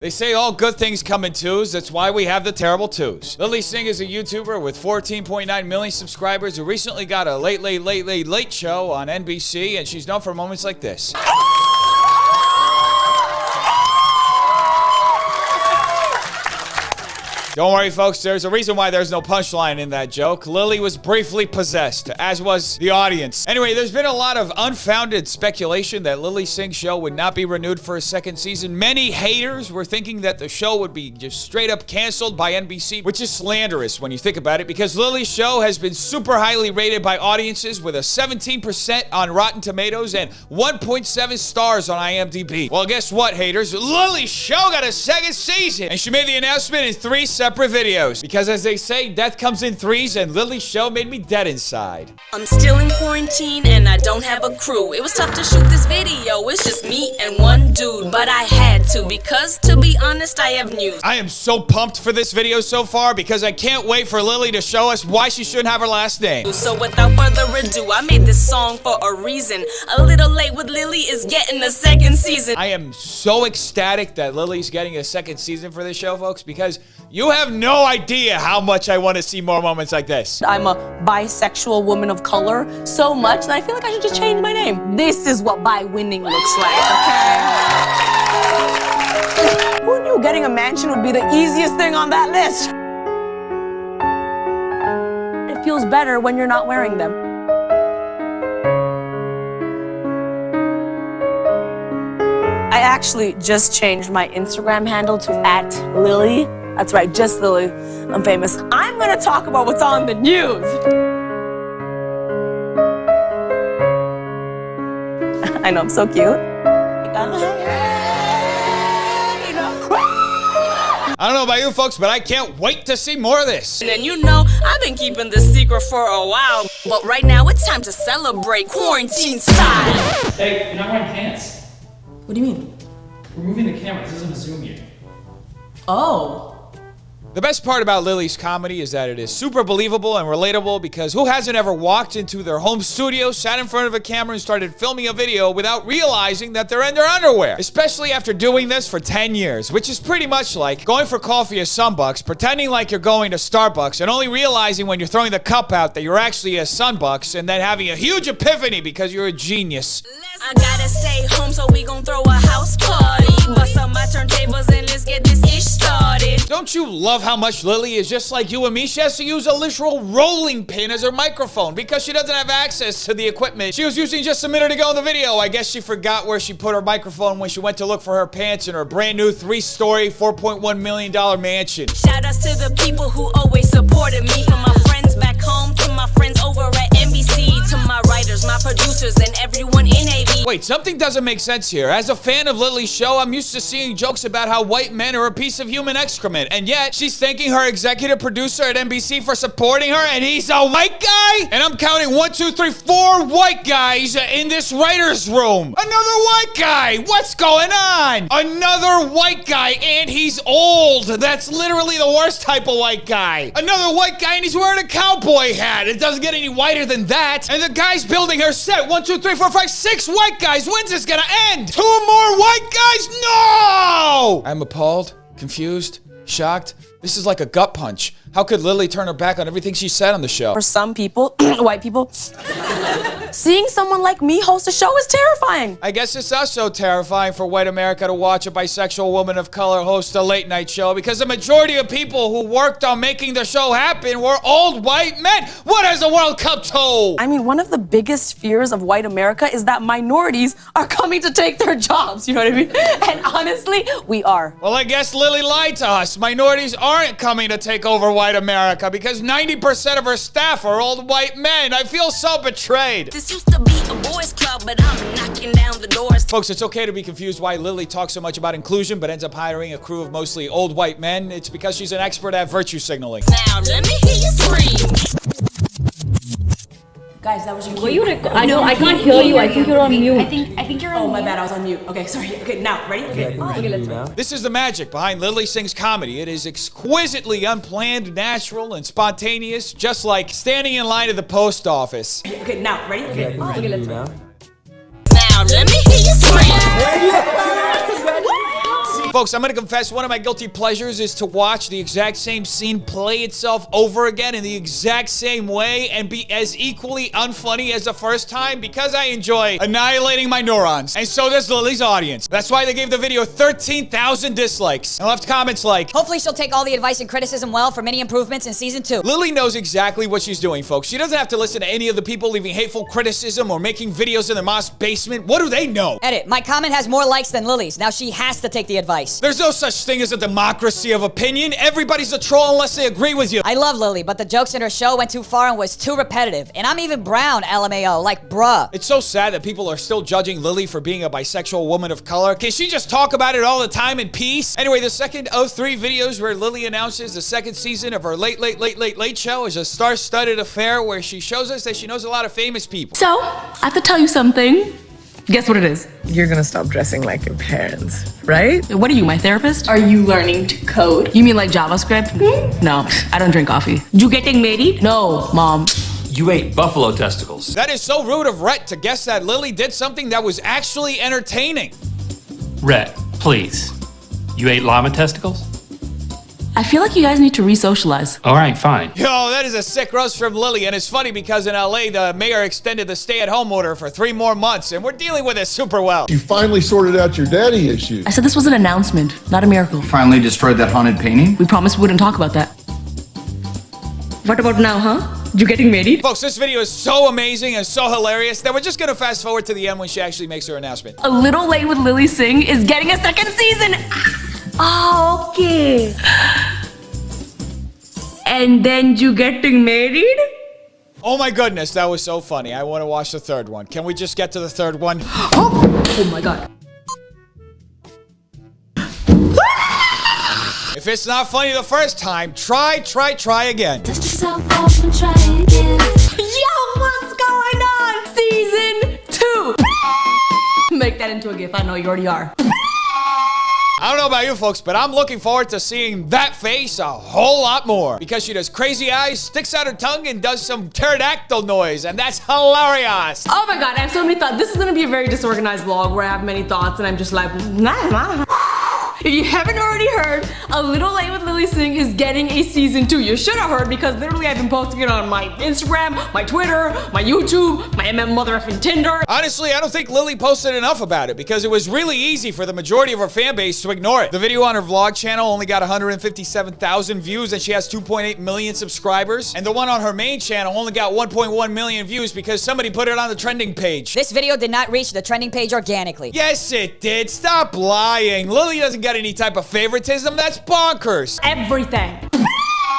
They say all good things come in twos. That's why we have the terrible twos. Lilly Singh is a YouTuber with 14.9 million subscribers who recently got a late show on NBC, and she's known for moments like this. Don't worry, folks, there's a reason why there's no punchline in that joke. Lilly was briefly possessed, as was the audience. Anyway, there's been a lot of unfounded speculation that Lilly Singh's show would not be renewed for a second season. Many haters were thinking that the show would be just straight up canceled by NBC, which is slanderous when you think about it, because Lilly's show has been super highly rated by audiences with a 17% on Rotten Tomatoes and 1.7 stars on IMDb. Well, guess what, haters? Lilly's show got a second season, and she made the announcement in 3 separate videos, because as they say, death comes in threes, and Lilly's show made me dead inside. I'm still in quarantine and I don't have a crew. It was tough to shoot this video, it's just me and one dude, but I had to, because to be honest, I have news. I am so pumped for this video so far, because I can't wait for Lilly to show us why she shouldn't have her last name. So without further ado, I made this song for a reason. A Little Late with Lilly is getting a second season. I am so ecstatic that Lilly's getting a second season for this show, folks, because you have no idea how much I want to see more moments like this. I'm a bisexual woman of color so much that I feel like I should just change my name. This is what bi-winning looks like, okay? Who knew getting a mansion would be the easiest thing on that list? It feels better when you're not wearing them. I actually just changed my Instagram handle to @Lilly. That's right, just Lilly. I'm famous. I'm gonna talk about what's on the news. I know, I'm so cute. I don't know about you folks, but I can't wait to see more of this. And you know, I've been keeping this secret for a while, but right now it's time to celebrate quarantine style. Hey, you're not wearing pants. What do you mean? We're moving the camera, this isn't a Zoom yet. Oh. The best part about Lilly's comedy is that it is super believable and relatable, because who hasn't ever walked into their home studio, sat in front of a camera, and started filming a video without realizing that they're in their underwear? Especially after doing this for 10 years, which is pretty much like going for coffee at Sunbucks, pretending like you're going to Starbucks, and only realizing when you're throwing the cup out that you're actually at Sunbucks, and then having a huge epiphany because you're a genius. I gotta stay home, so we gon' throw a house party. Bust up my turntables and let's get this ish started. Don't you love how much Lilly is just like you and me? She has to use a literal rolling pin as her microphone because she doesn't have access to the equipment she was using just a minute ago in the video. I guess she forgot where she put her microphone when she went to look for her pants in her brand new 3-story, $4.1 million mansion. Shout outs to the people who always supported me. From my friends back home to my friends over at NBC, to my writers, my producers, and everyone in AV. Wait, something doesn't make sense here. As a fan of Lilly's show, I'm used to seeing jokes about how white men are a piece of human excrement, and yet she's thanking her executive producer at NBC for supporting her, and he's a white guy? And I'm counting 1, 2, 3, 4 white guys in this writer's room. Another white guy! What's going on? Another white guy, and he's old. That's literally the worst type of white guy. Another white guy, and he's wearing a cowboy hat. It doesn't get any whiter than that. And the guy's building her set. 1, 2, 3, 4, 5, 6 white guys. When's this gonna end? 2 more white guys? No! I'm appalled, confused, shocked. This is like a gut punch. How could Lilly turn her back on everything she said on the show? For some people, white people, seeing someone like me host a show is terrifying. I guess it's also terrifying for white America to watch a bisexual woman of color host a late night show, because the majority of people who worked on making the show happen were old white men. What has the world come to? I mean, one of the biggest fears of white America is that minorities are coming to take their jobs, you know what I mean? And honestly, we are. Well, I guess Lilly lied to us. Minorities aren't coming to take over white America, because 90% of her staff are old white men. I feel so betrayed. This used to be a boys club, but I'm knocking down the doors. Folks, it's okay to be confused why Lilly talks so much about inclusion but ends up hiring a crew of mostly old white men. It's because she's an expert at virtue signaling. Now let me hear you scream. Guys, that was your cue. Were you I know, I can't hear you. I think you're on mute. I think you're on mute. Oh, my bad, I was on mute. Okay, sorry. Okay, now, ready? Okay, let's go. This is the magic behind Lilly Singh's comedy. It is exquisitely unplanned, natural, and spontaneous, just like standing in line at the post office. Okay, now, ready? Okay, let's go. Now let me hear you scream. What? Folks, I'm gonna confess one of my guilty pleasures is to watch the exact same scene play itself over again in the exact same way and be as equally unfunny as the first time because I enjoy annihilating my neurons. And so does Lilly's audience. That's why they gave the video 13,000 dislikes and left comments like, hopefully she'll take all the advice and criticism well for many improvements in season 2. Lilly knows exactly what she's doing, folks. She doesn't have to listen to any of the people leaving hateful criticism or making videos in their mom's basement. What do they know? Edit, my comment has more likes than Lilly's. Now she has to take the advice. There's no such thing as a democracy of opinion. Everybody's a troll unless they agree with you. I love Lilly, but the jokes in her show went too far and was too repetitive. And I'm even brown, LMAO, like bruh. It's so sad that people are still judging Lilly for being a bisexual woman of color. Can she just talk about it all the time in peace? Anyway, the second of 3 videos where Lilly announces the second season of her Late Show is a star-studded affair where she shows us that she knows a lot of famous people. So, I have to tell you something. Guess what it is? You're gonna stop dressing like your parents, right? What are you, my therapist? Are you learning to code? You mean like JavaScript? No, I don't drink coffee. You getting married? No, Mom. You ate buffalo testicles. That is so rude of Rhett to guess that Lilly did something that was actually entertaining. Rhett, please. You ate llama testicles? I feel like you guys need to re-socialize. All right, fine. Yo, that is a sick roast from Lilly, and it's funny because in LA, the mayor extended the stay-at-home order for 3 more months, and we're dealing with it super well. You finally sorted out your daddy issues. I said this was an announcement, not a miracle. Finally destroyed that haunted painting? We promised we wouldn't talk about that. What about now, huh? You getting married? Folks, this video is so amazing and so hilarious that we're just gonna fast forward to the end when she actually makes her announcement. A Little Late with Lilly Singh is getting a second season. Oh, okay. And then you getting married? Oh my goodness, that was so funny. I want to watch the third one. Can we just get to the third one? Oh my God. If it's not funny the first time, try again. Yo, what's going on? Season 2. Make that into a GIF. I know you already are. I don't know about you folks, but I'm looking forward to seeing that face a whole lot more because she does crazy eyes, sticks out her tongue, and does some pterodactyl noise, and that's hilarious. Oh my God, I have so many thoughts. This is gonna be a very disorganized vlog where I have many thoughts and I'm just like, If you haven't already heard, A Little Late with Lilly Singh is getting a season 2. You should have heard because literally I've been posting it on my Instagram, my Twitter, my YouTube, my mother effing Tinder. Honestly, I don't think Lilly posted enough about it because it was really easy for the majority of her fan base to ignore it. The video on her vlog channel only got 157,000 views and she has 2.8 million subscribers. And the one on her main channel only got 1.1 million views because somebody put it on the trending page. This video did not reach the trending page organically. Yes, it did. Stop lying. Lilly doesn't get any type of favoritism. That's bonkers. Everything.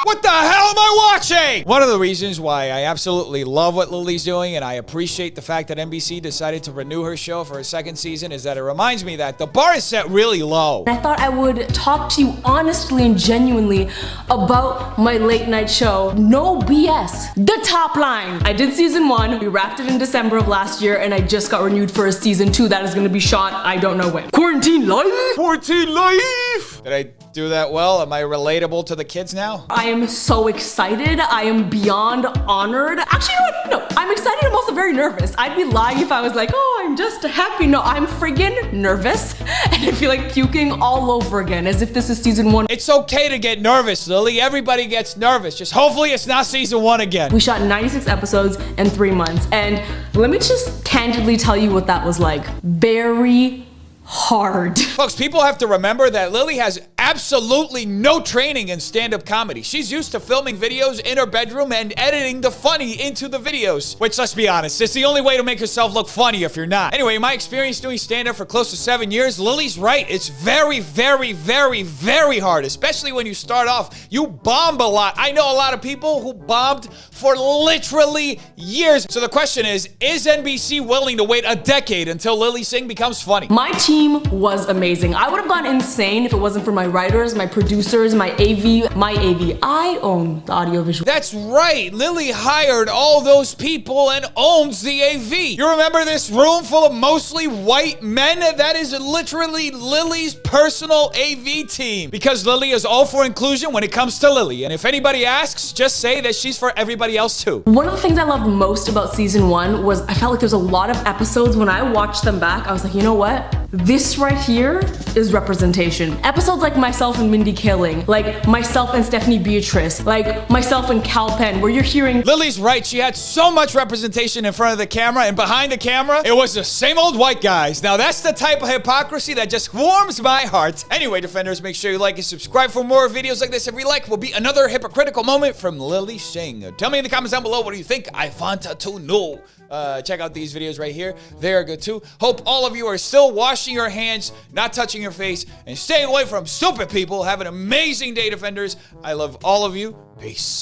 What the hell am I watching? One of the reasons why I absolutely love what Lilly's doing and I appreciate the fact that NBC decided to renew her show for a second season is that it reminds me that the bar is set really low. I thought I would talk to you honestly and genuinely about my late night show. No BS. The top line. I did season 1. We wrapped it in December of last year and I just got renewed for a season 2 that is going to be shot I don't know when. Quarantine life. Quarantine life. Did I do that well? Am I relatable to the kids now? I am so excited. I am beyond honored. Actually, you know what? No, I'm excited. I'm also very nervous. I'd be lying if I was like, oh, I'm just happy. No, I'm friggin' nervous. And I feel like puking all over again as if this is season 1. It's okay to get nervous, Lilly. Everybody gets nervous. Just hopefully it's not season 1 again. We shot 96 episodes in 3 months. And let me just candidly tell you what that was like. Very hard. Folks, people have to remember that Lilly has absolutely no training in stand-up comedy. She's used to filming videos in her bedroom and editing the funny into the videos, which, let's be honest, it's the only way to make yourself look funny if you're not. Anyway, in my experience doing stand-up for close to 7 years, Lilly's right. It's very, very, very, very hard, especially when you start off. You bomb a lot. I know a lot of people who bombed for literally years. So the question is NBC willing to wait a decade until Lilly Singh becomes funny? My team was amazing. I would have gone insane if it wasn't for my writers, my producers, my AV. I own the audiovisual. That's right. Lilly hired all those people and owns the AV. You remember this room full of mostly white men? That is literally Lilly's personal AV team. Because Lilly is all for inclusion when it comes to Lilly. And if anybody asks, just say that she's for everybody else too. One of the things I loved most about season 1 was I felt like there's a lot of episodes when I watched them back, I was like, you know what? This right here is representation. Episodes like myself and Mindy Kaling, like myself and Stephanie Beatrice, like myself and Cal Penn, where you're hearing Lily's right. She had so much representation in front of the camera, and behind the camera, it was the same old white guys. Now, that's the type of hypocrisy that just warms my heart. Anyway, Defenders, make sure you like and subscribe for more videos like this. Every like will be another hypocritical moment from Lilly Singh. Tell me in the comments down below, what do you think? I want to know. Check out these videos right here. They're good too. Hope all of you are still washing your hands, not touching your face, and staying away from stupid people. Have an amazing day, Defenders. I love all of you. Peace.